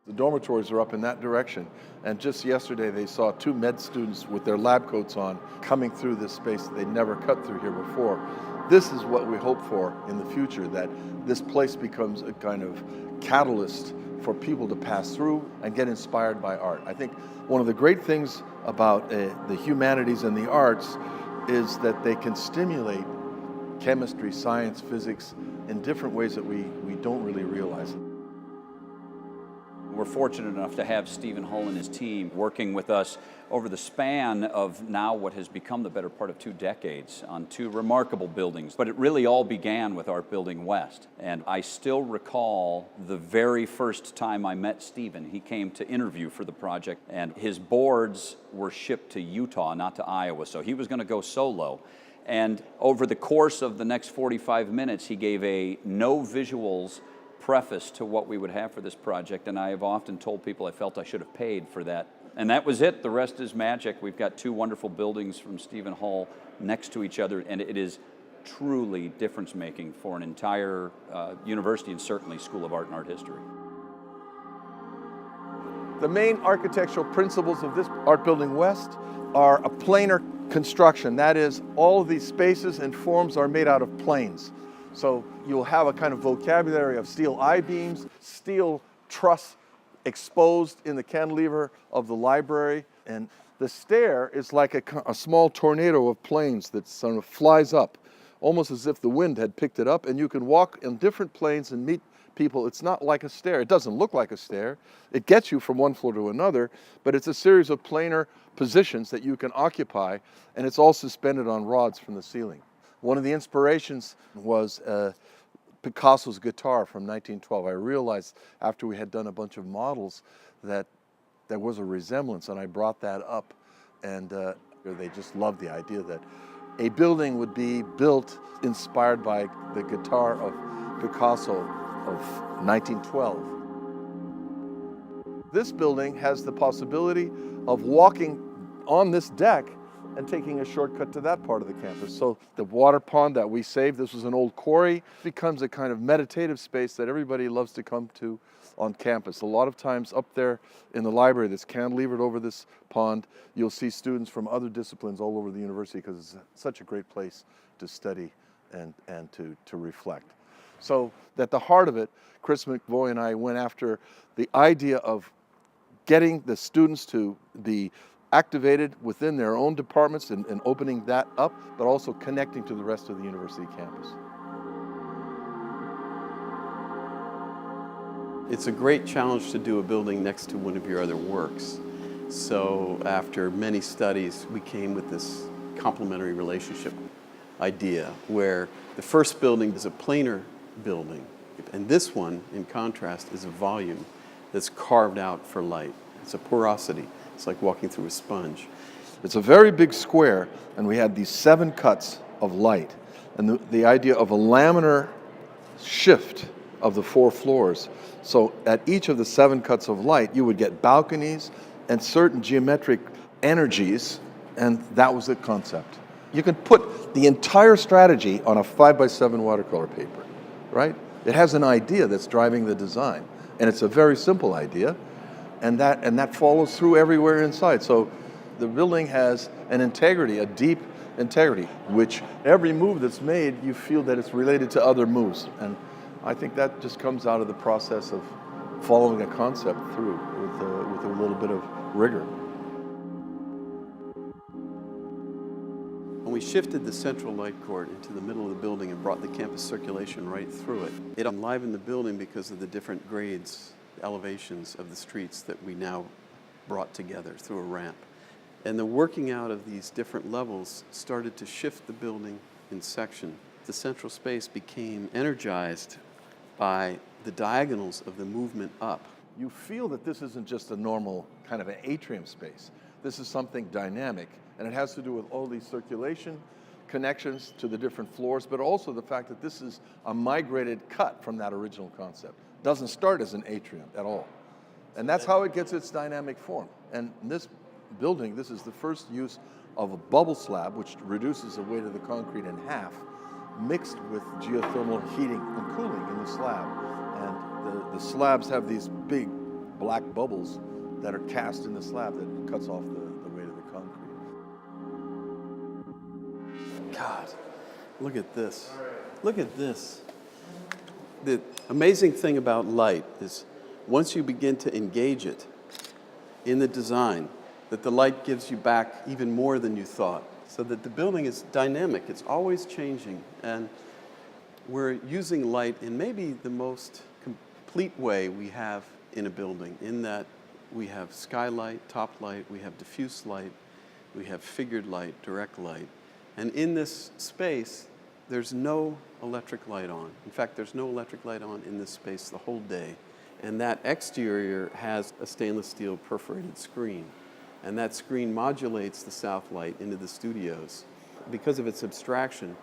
The dormitories are up in that direction, and just yesterday they saw 2 med students with their lab coats on coming through this space that they'd never cut through here before. This is what we hope for in the future, that this place becomes a kind of catalyst for people to pass through and get inspired by art. I think one of the great things about the humanities and the arts is that they can stimulate chemistry, science, physics in different ways that we don't really realize. We're fortunate enough to have Steven Holl and his team working with us over the span of now what has become the better part of 2 decades on 2 remarkable buildings. But it really all began with Art Building West. And I still recall the very first time I met Steven. He came to interview for the project, and his boards were shipped to Utah, not to Iowa. So he was going to go solo. And over the course of the next 45 minutes, he gave a no visuals preface to what we would have for this project, and I have often told people I felt I should have paid for that. And that was it. The rest is magic. We've got 2 wonderful buildings from Steven Holl next to each other, and it is truly difference-making for an entire university and certainly School of Art and Art History. The main architectural principles of this Art Building West are a planar construction. That is, all of these spaces and forms are made out of planes. So you'll have a kind of vocabulary of steel I-beams, steel truss exposed in the cantilever of the library, and the stair is like a small tornado of planes that sort of flies up, almost as if the wind had picked it up, and you can walk in different planes and meet people. It's not like a stair. It doesn't look like a stair. It gets you from one floor to another, but it's a series of planar positions that you can occupy, and it's all suspended on rods from the ceiling. One of the inspirations was Picasso's guitar from 1912. I realized after we had done a bunch of models that there was a resemblance, and I brought that up, and they just loved the idea that a building would be built inspired by the guitar of Picasso of 1912. This building has the possibility of walking on this deck and taking a shortcut to that part of the campus. So the water pond that we saved, this was an old quarry, becomes a kind of meditative space that everybody loves to come to on campus. A lot of times up there in the library that's cantilevered over this pond, you'll see students from other disciplines all over the university because it's such a great place to study and to reflect. So at the heart of it, Chris McVoy and I went after the idea of getting the students to be activated within their own departments and opening that up, but also connecting to the rest of the university campus. It's a great challenge to do a building next to one of your other works. So after many studies, we came with this complementary relationship idea where the first building is a planar building, and this one, in contrast, is a volume that's carved out for light. It's a porosity. It's like walking through a sponge. It's a very big square, and we had these 7 cuts of light. And the idea of a laminar shift of the 4 floors. So at each of the 7 cuts of light, you would get balconies and certain geometric energies, and that was the concept. You can put the entire strategy on a 5x7 watercolor paper, right? It has an idea that's driving the design, and it's a very simple idea. And that follows through everywhere inside. So the building has an integrity, a deep integrity, which every move that's made, you feel that it's related to other moves. And I think that just comes out of the process of following a concept through with a little bit of rigor. When we shifted the central light court into the middle of the building and brought the campus circulation right through it, it enlivened the building because of the different grades, elevations of the streets that we now brought together through a ramp. And the working out of these different levels started to shift the building in section. The central space became energized by the diagonals of the movement up. You feel that this isn't just a normal kind of an atrium space. This is something dynamic, and it has to do with all these circulation connections to the different floors, but also the fact that this is a migrated cut from that original concept. Doesn't start as an atrium at all. And that's how it gets its dynamic form. And in this building, this is the first use of a bubble slab, which reduces the weight of the concrete in half, mixed with geothermal heating and cooling in the slab. And the slabs have these big black bubbles that are cast in the slab that cuts off the weight of the concrete. God, look at this. Look at this. The amazing thing about light is once you begin to engage it in the design, that the light gives you back even more than you thought. So that the building is dynamic, it's always changing. And we're using light in maybe the most complete way we have in a building, in that we have skylight, top light, we have diffuse light, we have figured light, direct light. And in this space, there's no electric light on. In fact, there's no electric light on in this space the whole day. And that exterior has a stainless steel perforated screen. And that screen modulates the south light into the studios. Because of its abstraction,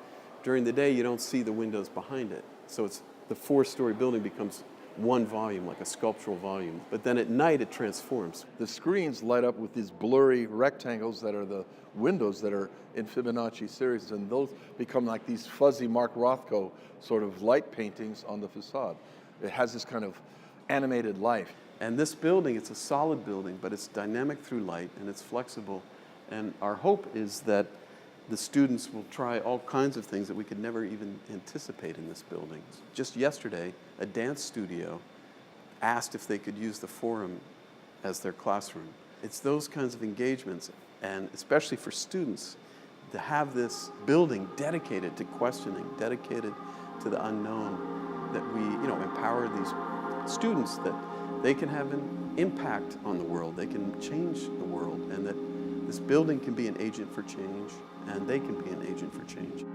during the day you don't see the windows behind it. So it's the 4-story building becomes one volume, like a sculptural volume. But then at night it transforms. The screens light up with these blurry rectangles that are the windows that are in Fibonacci series, and those become like these fuzzy Mark Rothko sort of light paintings on the facade. It has this kind of animated life. And this building, it's a solid building, but it's dynamic through light and it's flexible. And our hope is that the students will try all kinds of things that we could never even anticipate in this building. Just yesterday, a dance studio asked if they could use the forum as their classroom. It's those kinds of engagements, and especially for students, to have this building dedicated to questioning, dedicated to the unknown, that we empower these students that they can have an impact on the world, they can change the world, and that this building can be an agent for change, and they can be an agent for change.